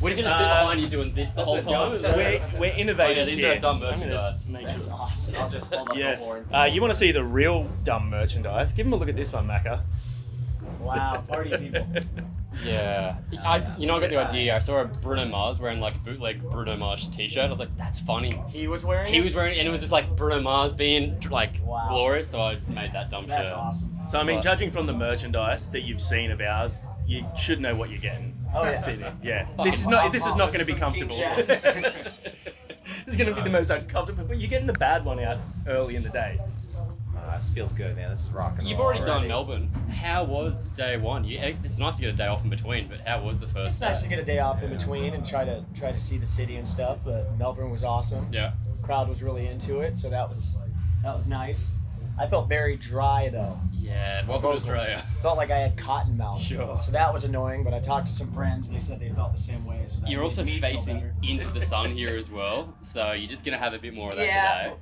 We're just going to sit behind you doing this the whole time. We're innovators these here. are dumb merchandise. That's awesome. I'll just hold up the horns. You want to see the real dumb merchandise? Give them a look at this one, Macca. Wow, party people. Yeah. I got the idea. I saw a Bruno Mars wearing like a bootleg Bruno Mars t-shirt. I was like, that's funny. He was wearing He was wearing it, and it was just like Bruno Mars being like glorious, so I made that dumb That's shirt. awesome. So, I mean, judging from the merchandise that you've seen of ours, you should know what you're getting. Oh, yeah. Sydney. Yeah. This is not going to be comfortable. This is going to be the most uncomfortable, but you're getting the bad one out early in the day. This feels good, man. This is rocking. You've already done Melbourne. How was day one? It's nice to get a day off in between, but how was the first It's nice to get a day off in between and try to see the city and stuff. But Melbourne was awesome. Yeah. Crowd was really into it, so that was nice. I felt very dry though. Yeah, welcome to Australia. Felt like I had cotton mouth. Sure. So that was annoying, but I talked to some friends. They said they felt the same way. So that You're made also me feel facing better. into the sun here as well, so you're just gonna have a bit more of that today.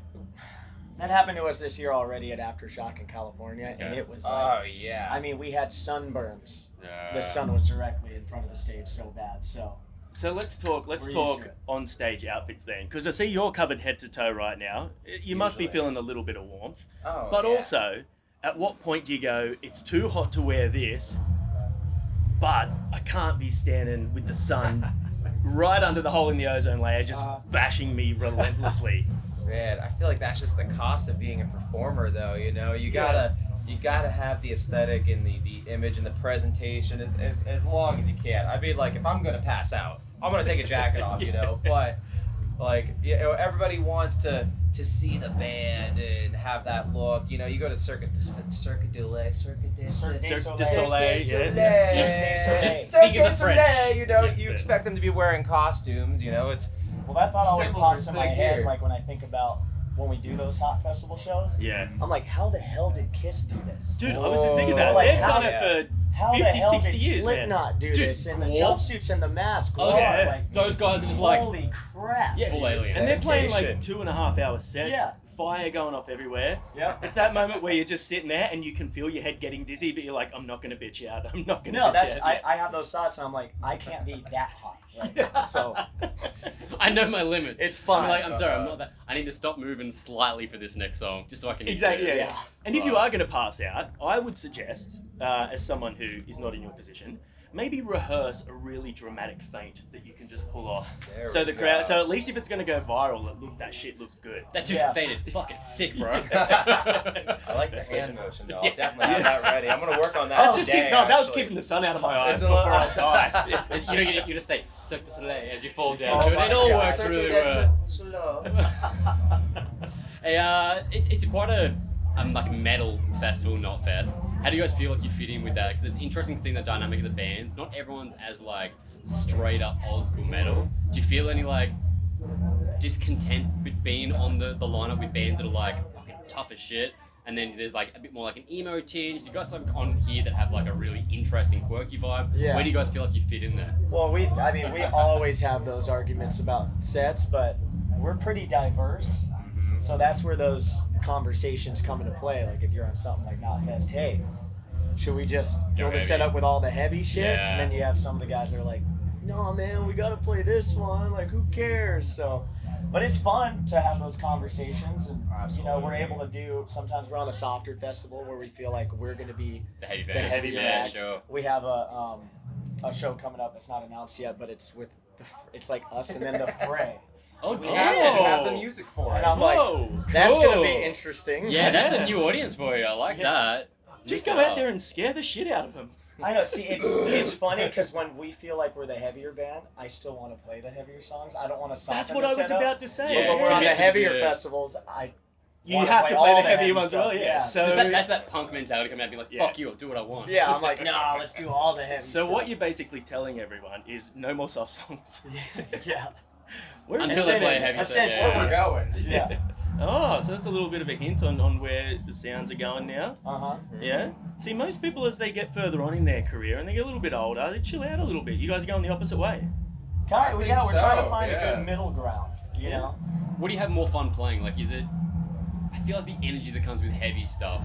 That happened to us this year already at Aftershock in California, and it was like, yeah. I mean, we had sunburns. Yeah. The sun was directly in front of the stage so bad, so. So let's talk on stage outfits then, because I see you're covered head to toe right now. You must be feeling a little bit of warmth. Oh, but yeah. also, at what point do you go, it's too hot to wear this, but I can't be standing with the sun right under the hole in the ozone layer just bashing me relentlessly. Man, I feel like that's just the cost of being a performer, though. You know, you gotta have the aesthetic and the image and the presentation as long as you can. I mean, like, if I'm gonna pass out, I'm gonna take a jacket off, you know. But like, you know, everybody wants to see the band and have that look. You know, you go to Cirque du Soleil, Just speaking the French. You know, you expect them to be wearing costumes. You know, it's. Well, that thought always Simple pops in my respect head, here. like when I think about when we do those hot festival shows. Yeah. I'm like, how the hell did Kiss do this? Dude, I was just thinking that. Like, They've how- done it for How 50, the hell 60 did years, man. Slipknot do Dude, this? And the Glow? jumpsuits and the mask. Oh, Glow, yeah. like, Those guys are just like holy crap. Yeah. full aliens. And they're playing like Dedication. 2.5 hour sets. Yeah. Fire going off everywhere. Yep. It's that moment where you're just sitting there and you can feel your head getting dizzy, but you're like, I'm not going to bitch out. I'm not going to No, bitch that's out. I have those thoughts and I'm like, I can't be that hot right now. So I know my limits. It's fine. I'm like, I'm sorry, I'm not that. I need to stop moving slightly for this next song, just so I can Exactly, exist. yeah. And if you are going to pass out, I would suggest, as someone who is not in your position, maybe rehearse a really dramatic feint that you can just pull off. There So we the crowd, go. so at least if it's going to go viral, that shit looks good. That dude Yeah. faded fucking sick, bro. I like the hand motion, though. I'll definitely have that ready. I'm gonna work on that. That's just today, that was actually. keeping the sun out of my eyes It's a before lot- I die. you just say Cirque du Soleil as you fall down. Oh to it. my It all God. works really well. Hey, it's quite a like metal festival, Knotfest. How do you guys feel like you fit in with that? Because it's interesting seeing the dynamic of the bands. Not everyone's as like straight up old school metal. Do you feel any like discontent with being on the lineup with bands that are like fucking tough as shit? And then there's like a bit more like an emo tinge. You got some on here that have like a really interesting, quirky vibe. Yeah. Where do you guys feel like you fit in there? well, we always have those arguments about sets, but we're pretty diverse. So that's where those conversations come into play. Like if you're on something like Knotfest, hey, should we just fill the heavy. setup with all the heavy shit? Yeah. And then you have some of the guys that are like, no man, we gotta play this one. Like who cares? So, but it's fun to have those conversations, and you know we're able to do. Sometimes we're on a softer festival where we feel like we're gonna be The heavy the band. heavy yeah, band. sure. We have a show coming up. It's not announced yet, but it's with it's like us and then the Fray. Oh We damn! have to have the music for And it. I'm like, Whoa, that's gonna cool. be interesting. Yeah, that's Yeah. a new audience for you. I like that. Just go out there and scare the shit out of them. I know. See, it's funny because when we feel like we're the heavier band, I still want to play the heavier songs. I don't want to soften That's what the I was setup. about to say. Yeah, But when we're on the Commit to heavier the- festivals, You wanna have to all play the the heavier heavy ones as well, stuff, yeah. yeah. So, So that's that punk mentality coming out and be like, Yeah. fuck you, I'll do what I want. yeah, I'm like, no, let's do all the heavy so stuff. what you're basically telling everyone is no more soft songs. Yeah. We're Until they play a heavy set. Essentially, Yeah. Where we're going. Yeah. Oh, so that's a little bit of a hint on where the sounds are going now. Uh-huh. Yeah. See, most people as they get further on in their career and they get a little bit older, they chill out a little bit. You guys are going the opposite way. Kind of, think we're trying to so, find a yeah. good middle ground, you know? What do you have more fun playing? Like, is it... I feel like the energy that comes with heavy stuff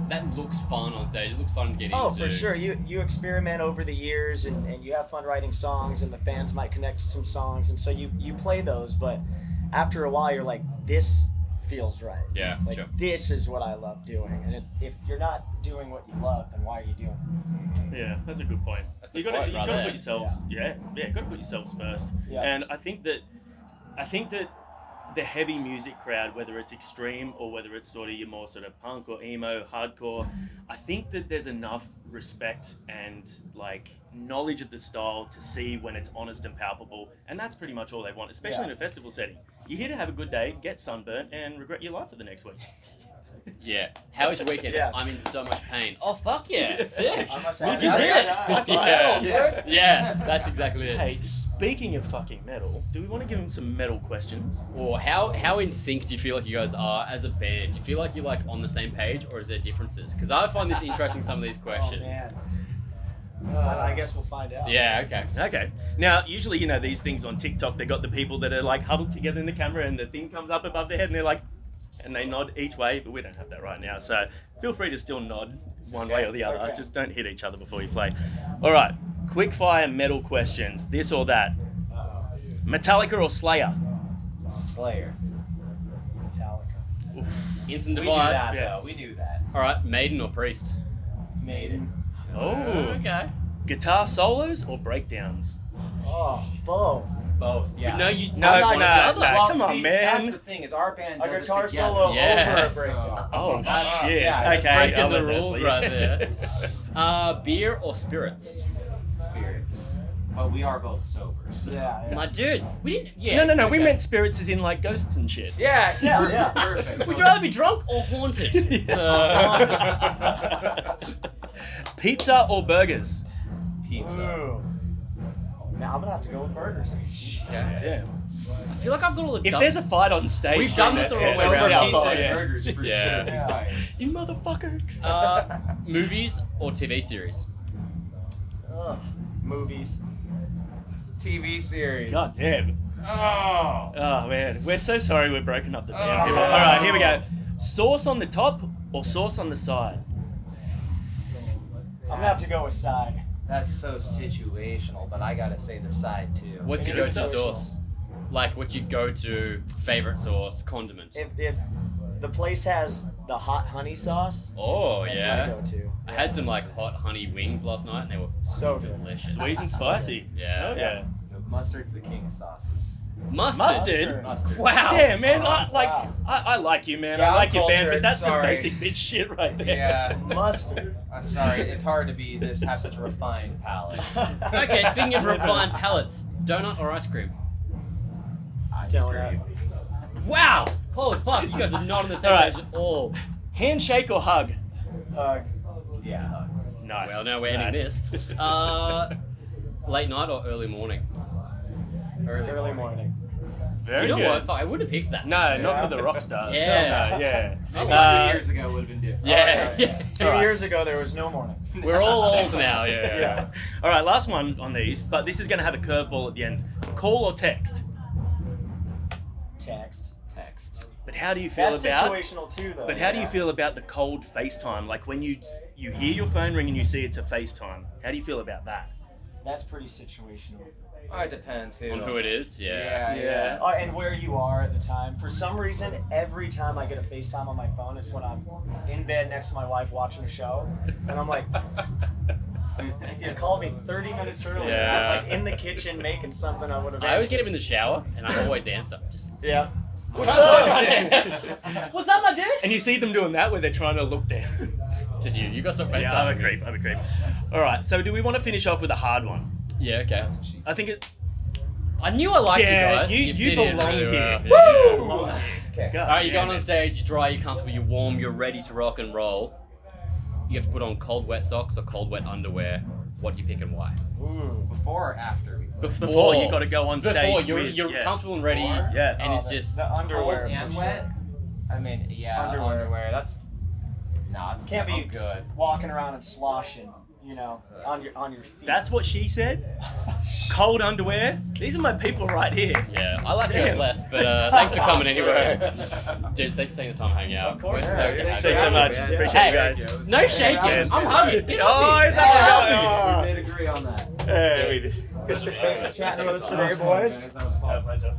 that looks fun on stage. It looks fun to get into. Oh, for sure. You experiment over the years, and you have fun writing songs, and the fans might connect to some songs, and so you play those. But after a while, you're like, this feels right. Yeah, like sure. this is what I love doing. And if you're not doing what you love, then why are you doing it? Yeah, that's a good point. That's the You got point to right there. put yourselves. Yeah, got to put yourselves first. Yeah. And I think that the heavy music crowd, whether it's extreme or whether it's sort of your more sort of punk or emo, hardcore, I think that there's enough respect and like knowledge of the style to see when it's honest and palpable, and that's pretty much all they want, especially in a festival setting. You're here to have a good day, get sunburnt, and regret your life for the next week. Yeah. How was your weekend? Yes. I'm in so much pain. Oh, fuck yeah. Sick. I must We have did that. it. Yeah. Yeah, that's exactly it. Hey, speaking of fucking metal, do we want to give him some metal questions? Or how in sync do you feel like you guys are as a band? Do you feel like you're like on the same page, or is there differences? Because I find this interesting, some of these questions. Oh, man. I guess we'll find out. Yeah, okay. Okay. Now, usually, these things on TikTok, they got the people that are like huddled together in the camera and the thing comes up above their head and they're like, and they nod each way, but we don't have that right now. So feel free to still nod one way or the other. Okay. Just don't hit each other before you play. All right. Quick fire metal questions. This or that. Metallica or Slayer? Slayer. Metallica. Instant We do divide. that, Yeah. though. We do that. All right, Maiden or Priest? Maiden. Oh. Okay. Guitar solos or breakdowns? Oh, both. Both, yeah. But no, you No, that's no, one or the other. Well, come on, see, man. That's the thing, is our band A does guitar it together. solo Yeah. over a So- breakdown. Oh, That's- shit. yeah, That's okay. breaking I'll the let rules Leslie. right there. Beer or spirits? Spirits. But we are both sober. So. Yeah. My dude, we didn't. Yeah. No. We okay. meant spirits as in like ghosts and shit. Yeah, Yeah. perfect. Would So- you rather be drunk or haunted? Pizza or burgers? Pizza. Ooh. Now I'm gonna have to go with burgers. Okay. Damn. I feel like I've got all the. If there's a fight on stage, We've done this the wrong it's way over around. our Pizza fault, and yeah. burgers for Yeah. sure. Yeah. Fire. You motherfucker. Movies or TV series? Ugh. Movies. TV series. God damn. Oh. Oh man, we're so sorry we're broken up the band. All right, here we go. Sauce on the top or sauce on the side? I'm gonna have to go with side. That's so situational, but I gotta say the side too. What's your It's go-to social. sauce? Like, what's your go-to favorite sauce, condiment? If the place has the hot honey sauce, Oh that's yeah. my go-to. I had some like hot honey wings last night, and they were So good. delicious. Sweet and spicy. Yeah. Oh, yeah. Mustard's the king of sauces. Mustard. Mustard. Mustard. Wow. Damn, man. Wow. I like you, man. Yeah, I like I'm your band, but cultured, that's sorry. some basic bitch shit right there. Yeah. Mustard. I'm sorry, it's hard to be this have such a refined palate. Okay, speaking of refined palates, donut or ice cream? Ice Donut. cream. Wow. Holy fuck, you guys are not on the same All right. page at all. Handshake or hug? Yeah. Nice. Well, now we're ending Nice. this. Late night or early morning? Early morning. Very You know good. what? Fuck, I wouldn't have picked that. No, not Yeah. for the rock stars. Yeah. Hell no, yeah. Maybe Maybe 2 years ago would have been different. Yeah. Oh, yeah. 2 Alright. years ago, there was no mornings. We're all old now. Yeah. Yeah. All right, last one on these, but this is going to have a curveball at the end. Call or text? Text. Text. But how do you feel That's about? situational too, though. But how do you yeah. feel about the cold FaceTime? Like when you hear your phone ring and you see it's a FaceTime. How do you feel about that? That's pretty situational. Oh, it depends who. On who it is. Yeah. Yeah. And where you are at the time. For some reason, every time I get a FaceTime on my phone, it's when I'm in bed next to my wife watching a show, and I'm like, you called me 30 minutes earlier. Yeah. I was like in the kitchen making something I would have. I always get him in the shower, and I always answer. Just, Yeah. what's up, my dude? What's up, my dude? And you see them doing that where they're trying to look down. It's just you. You got to stop FaceTime. Yeah, I'm a creep. I'm a creep. All right, so do we want to finish off with a hard one? Yeah. Okay. That's what she I think it. I knew I liked Yeah, you guys. you fit belong in really here. well. Yeah. Okay. God, All right, you're damn going on it. stage. You're dry. You're comfortable. You're warm. You're ready to rock and roll. You have to put on cold, wet socks or cold, wet underwear. What do you pick and why? Ooh. Before or after we play? Before you got to go on stage. Before you're with, yeah. comfortable and ready. Before? Yeah. And it's the- just the underwear Cold and for wet? sure. I mean, yeah, Underwear. underwear. That's it's Can't I'm be good. walking around and sloshing, on your feet. That's what she said. cold underwear. These are my people right here. Yeah, I like you guys Damn. less, but thanks for coming anyway. Dudes, thanks for taking the time to hang out. Of course. We're stoked to have Thanks you. so much. Yeah. Appreciate Hey, you guys. No shaking. Cheers. I'm hugging. Get Oh, off me. he's hugging. Yeah. We did agree on that. Yeah, we did. Chatting with us Take today, boys. That was fun. Pleasure.